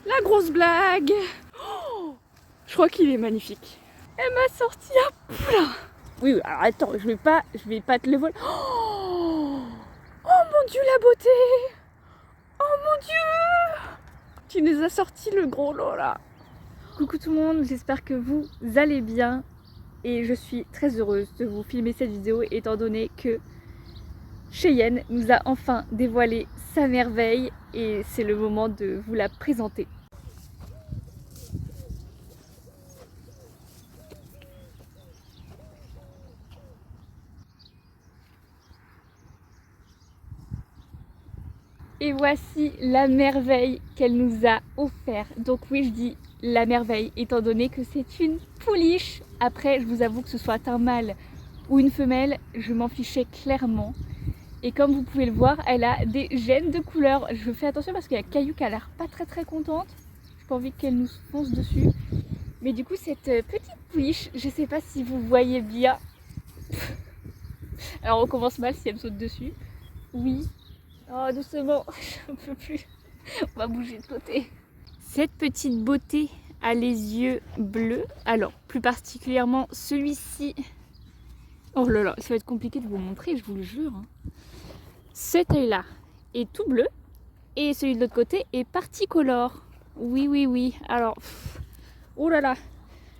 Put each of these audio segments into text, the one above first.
La grosse blague. Oh, je crois qu'il est magnifique. Elle m'a sorti un poulain. Oui, alors attends, je vais pas te le voler. Oh mon Dieu, la beauté. Oh mon Dieu. Tu nous as sorti le gros lot là. Coucou tout le monde, j'espère que vous allez bien. Et je suis très heureuse de vous filmer cette vidéo étant donné que Cheyenne nous a enfin dévoilé sa merveille et c'est le moment de vous la présenter. Et voici la merveille qu'elle nous a offert. Donc oui, je dis la merveille étant donné que c'est une pouliche. Après, je vous avoue que ce soit un mâle ou une femelle, je m'en fichais clairement. Et comme vous pouvez le voir, elle a des gènes de couleur. Je fais attention parce qu'il y a Caillou qui a l'air pas très contente. J'ai pas envie qu'elle nous fonce dessus. Mais du coup, cette petite pouliche, je sais pas si vous voyez bien. Alors on commence mal si elle me saute dessus. Oui. Oh doucement, j'en peux plus. On va bouger de côté. Cette petite beauté a les yeux bleus. Alors, plus particulièrement celui-ci. Oh là là, ça va être compliqué de vous montrer, je vous le jure. Cet œil-là est tout bleu et celui de l'autre côté est particolore. Oui. Alors, oh là là,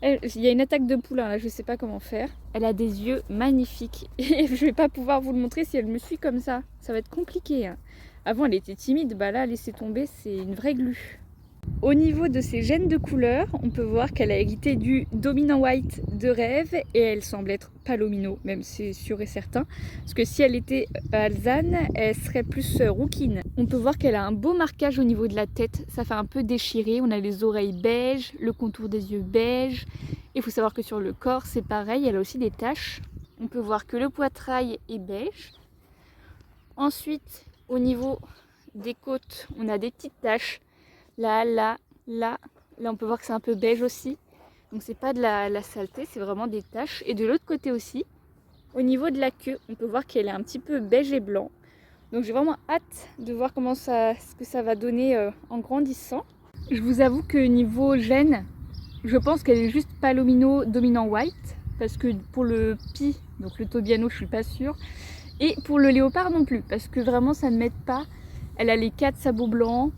il y a une attaque de poulain là, je sais pas comment faire. Elle a des yeux magnifiques et je vais pas pouvoir vous le montrer si elle me suit comme ça. Ça va être compliqué. Hein. Avant elle était timide, bah là laisser tomber, c'est une vraie glu. Au niveau de ses gènes de couleur, on peut voir qu'elle a hérité du dominant white de rêve et elle semble être palomino, même c'est sûr et certain. Parce que si elle était alezane, elle serait plus rouquine. On peut voir qu'elle a un beau marquage au niveau de la tête, ça fait un peu déchiré. On a les oreilles beige, le contour des yeux beige. Il faut savoir que sur le corps c'est pareil, elle a aussi des taches. On peut voir que le poitrail est beige. Ensuite, au niveau des côtes, on a des petites taches. Là, on peut voir que c'est un peu beige aussi. Donc c'est pas de la saleté, c'est vraiment des taches. Et de l'autre côté aussi, au niveau de la queue, on peut voir qu'elle est un petit peu beige et blanc. Donc j'ai vraiment hâte de voir ce que ça va donner en grandissant. Je vous avoue que niveau gène, je pense qu'elle est juste palomino dominant white. Parce que pour le pie, donc le tobiano, je suis pas sûre. Et pour le léopard non plus, parce que vraiment ça ne m'aide pas. Elle a les 4 sabots blancs.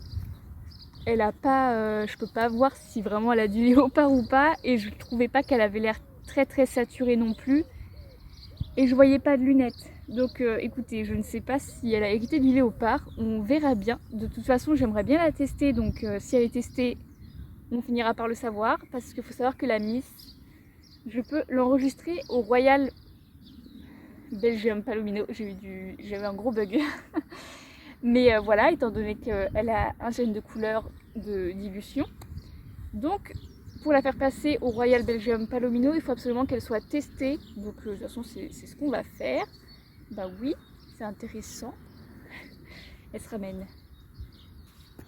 Elle a pas, je peux pas voir si vraiment elle a du léopard ou pas, et je trouvais pas qu'elle avait l'air très saturée non plus, et je voyais pas de lunettes. Donc écoutez, je ne sais pas si elle a hérité du léopard, on verra bien. De toute façon, j'aimerais bien la tester, donc si elle est testée, on finira par le savoir, parce qu'il faut savoir que la Miss, je peux l'enregistrer au Royal Belgium Palomino. J'avais un gros bug. Mais voilà, étant donné qu'elle a un gène de couleur de dilution. Donc, pour la faire passer au Royal Belgium Palomino, il faut absolument qu'elle soit testée. Donc, de toute façon, c'est ce qu'on va faire. Bah oui, c'est intéressant. Elle se ramène.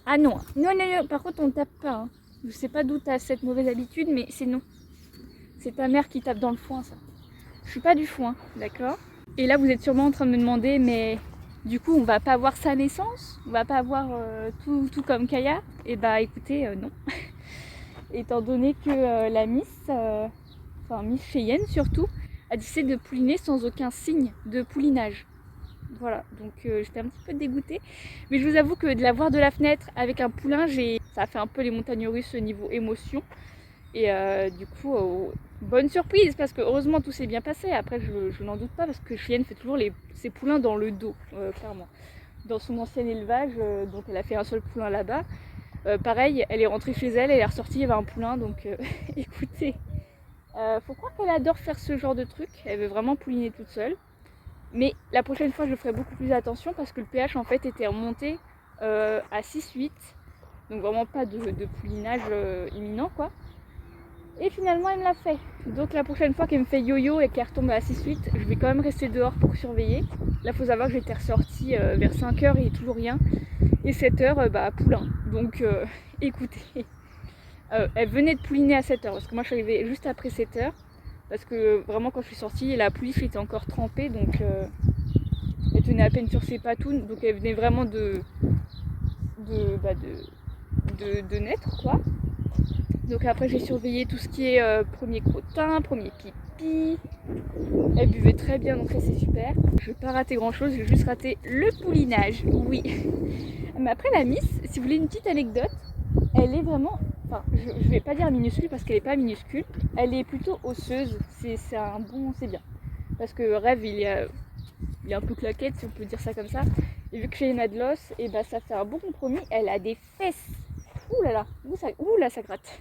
Ah non, non, par contre, on ne tape pas. Hein. Je sais pas d'où tu as cette mauvaise habitude, mais c'est non. C'est ta mère qui tape dans le foin, ça. Je suis pas du foin, d'accord? Et là, vous êtes sûrement en train de me demander, mais... Du coup, on va pas avoir sa naissance, on va pas avoir tout comme Kaya. Et bah écoutez, non. Étant donné que la Miss, enfin Miss Cheyenne surtout, a décidé de pouliner sans aucun signe de poulinage. Voilà, donc j'étais un petit peu dégoûtée. Mais je vous avoue que de la voir de la fenêtre avec un poulain, ça a fait un peu les montagnes russes au niveau émotion. Et du coup, bonne surprise parce que heureusement tout s'est bien passé. Après, je n'en doute pas parce que Cheyenne fait toujours ses poulains dans le dos, clairement. Dans son ancien élevage, donc elle a fait un seul poulain là-bas. Pareil, elle est rentrée chez elle, elle est ressortie, il y avait un poulain. Donc écoutez, faut croire qu'elle adore faire ce genre de truc. Elle veut vraiment pouliner toute seule. Mais la prochaine fois, je ferai beaucoup plus attention parce que le pH en fait était remonté à 6-8. Donc vraiment pas de poulinage imminent quoi. Et finalement elle me l'a fait. Donc la prochaine fois qu'elle me fait yo-yo et qu'elle retombe à 6-8, je vais quand même rester dehors pour surveiller. Là faut savoir que j'étais ressortie vers 5h et toujours rien. Et 7h, bah poulain. Donc écoutez, elle venait de pouliner à 7h parce que moi je suis arrivée juste après 7h. Parce que vraiment quand je suis sortie, la pouliche était encore trempée. Donc elle tenait à peine sur ses patounes. Donc elle venait vraiment de de naître quoi. Donc après j'ai surveillé tout ce qui est premier crottin, premier pipi. Elle buvait très bien donc ça c'est super. Je vais pas rater grand chose, j'ai juste raté le poulinage, oui. Mais après la Miss, si vous voulez une petite anecdote, elle est vraiment, enfin je vais pas dire minuscule parce qu'elle est pas minuscule, elle est plutôt osseuse, c'est un bon, c'est bien. Parce que Rêve il est un peu claquette si on peut dire ça comme ça. Et vu que Cheyenne a de l'os, et bah ça fait un bon compromis, elle a des fesses. Ouh là là, ouh là ça gratte.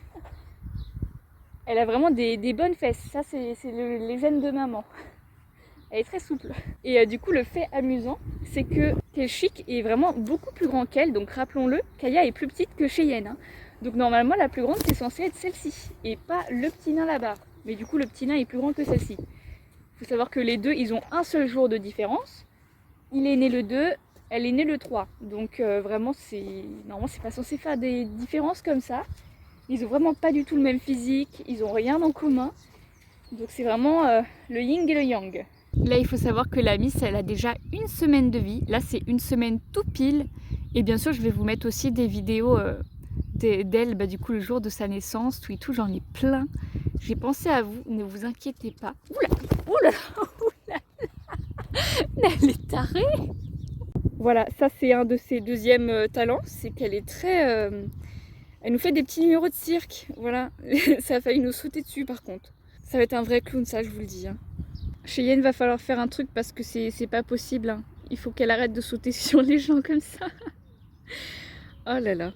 Elle a vraiment des bonnes fesses, ça c'est les gènes de maman. Elle est très souple. Et du coup le fait amusant, c'est que Kelchik est vraiment beaucoup plus grand qu'elle, donc rappelons-le, Kaya est plus petite que Cheyenne. Hein. Donc normalement la plus grande c'est censé être celle-ci, et pas le petit nain là-bas. Mais du coup le petit nain est plus grand que celle-ci. Il faut savoir que les deux, ils ont un seul jour de différence. Il est né le 2, elle est née le 3. Donc vraiment, normalement, c'est pas censé faire des différences comme ça. Ils ont vraiment pas du tout le même physique, ils ont rien en commun. Donc c'est vraiment le yin et le yang. Là, il faut savoir que la Miss, elle a déjà une semaine de vie. Là, c'est une semaine tout pile. Et bien sûr, je vais vous mettre aussi des vidéos d'elle, du coup, le jour de sa naissance, tout et tout, j'en ai plein. J'ai pensé à vous, ne vous inquiétez pas. Oula, oula, oula, elle est tarée. Voilà, ça c'est un de ses deuxièmes talents, c'est qu'elle est très... elle nous fait des petits numéros de cirque, voilà. Ça a failli nous sauter dessus par contre. Ça va être un vrai clown, ça je vous le dis. Hein. Cheyenne va falloir faire un truc parce que c'est pas possible. Hein. Il faut qu'elle arrête de sauter sur les gens comme ça. Oh là là.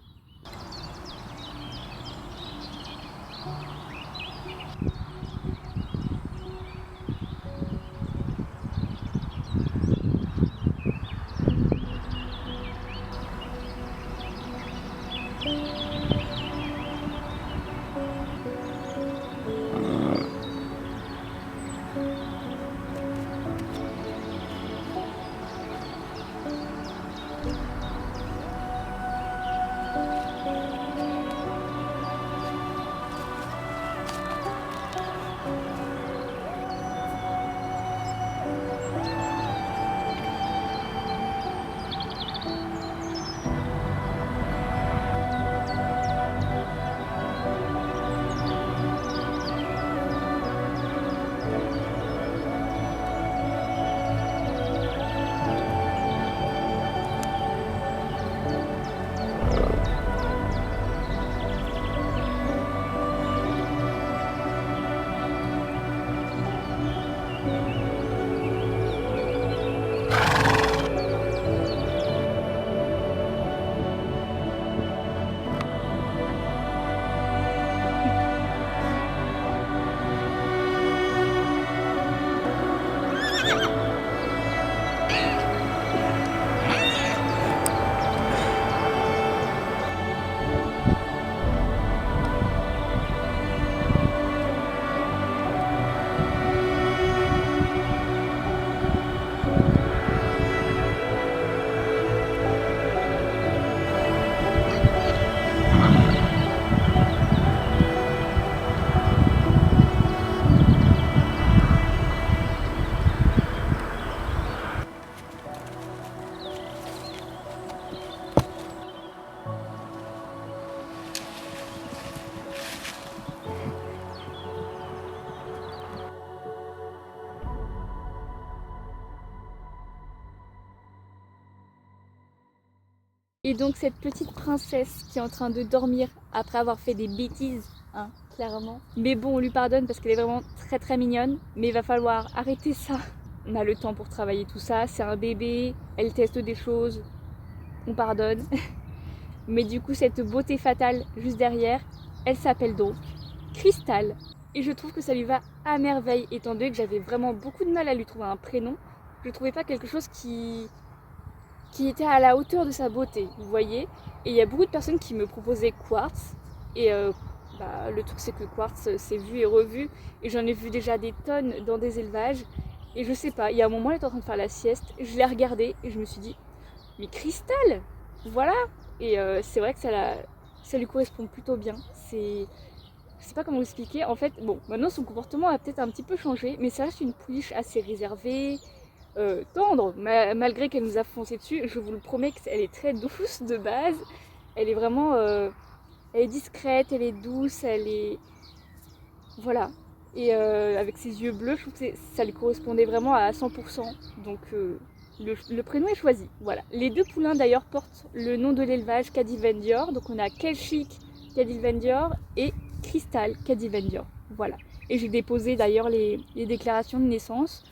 Et donc cette petite princesse qui est en train de dormir après avoir fait des bêtises, hein, clairement. Mais bon, on lui pardonne parce qu'elle est vraiment très très mignonne. Mais il va falloir arrêter ça. On a le temps pour travailler tout ça, c'est un bébé, elle teste des choses, on pardonne. Mais du coup cette beauté fatale juste derrière, elle s'appelle donc Cristal. Et je trouve que ça lui va à merveille étant donné que j'avais vraiment beaucoup de mal à lui trouver un prénom. Je ne trouvais pas quelque chose qui était à la hauteur de sa beauté, vous voyez. Et il y a beaucoup de personnes qui me proposaient Quartz. Et le truc c'est que Quartz c'est vu et revu. Et j'en ai vu déjà des tonnes dans des élevages. Et je sais pas, il y a un moment elle était en train de faire la sieste. Je l'ai regardée et je me suis dit, mais Cristal, voilà. Et c'est vrai que ça lui correspond plutôt bien. Je sais pas comment vous expliquer. En fait, bon, maintenant son comportement a peut-être un petit peu changé. Mais ça reste une pouliche assez réservée. Tendre, malgré qu'elle nous a foncé dessus, je vous le promets qu'elle est très douce de base, Elle est vraiment... elle est discrète, elle est douce, elle est... Voilà. Et avec ses yeux bleus, je trouve que ça lui correspondait vraiment à 100%. Donc le prénom est choisi. Voilà. Les deux poulains d'ailleurs portent le nom de l'élevage Cadil-Vendior. Donc on a Kelchik Cadil-Vendior et Crystal Cadil-Vendior. Voilà. Et j'ai déposé d'ailleurs les déclarations de naissance.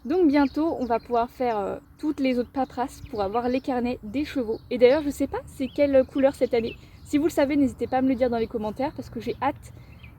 Donc bientôt on va pouvoir faire toutes les autres paperasses pour avoir les carnets des chevaux. Et d'ailleurs je sais pas c'est quelle couleur cette année. Si vous le savez, n'hésitez pas à me le dire dans les commentaires parce que j'ai hâte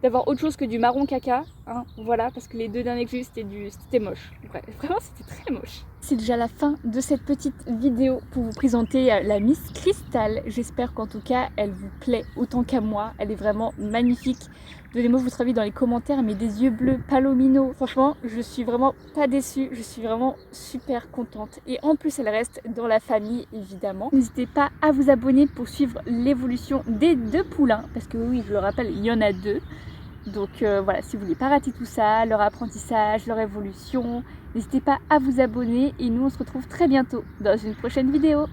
d'avoir autre chose que du marron caca, hein, voilà, parce que les deux derniers que j'ai eu c'était moche. Bref, vraiment c'était très moche. C'est déjà la fin de cette petite vidéo pour vous présenter la Miss Crystal. J'espère qu'en tout cas elle vous plaît autant qu'à moi. Elle est vraiment magnifique. Donnez-moi votre avis dans les commentaires, mais des yeux bleus palomino. Franchement, je suis vraiment pas déçue. Je suis vraiment super contente. Et en plus, elle reste dans la famille, évidemment. N'hésitez pas à vous abonner pour suivre l'évolution des deux poulains. Parce que oui, je le rappelle, il y en a deux. Donc voilà, si vous voulez pas rater tout ça, leur apprentissage, leur évolution, n'hésitez pas à vous abonner. Et nous, on se retrouve très bientôt dans une prochaine vidéo.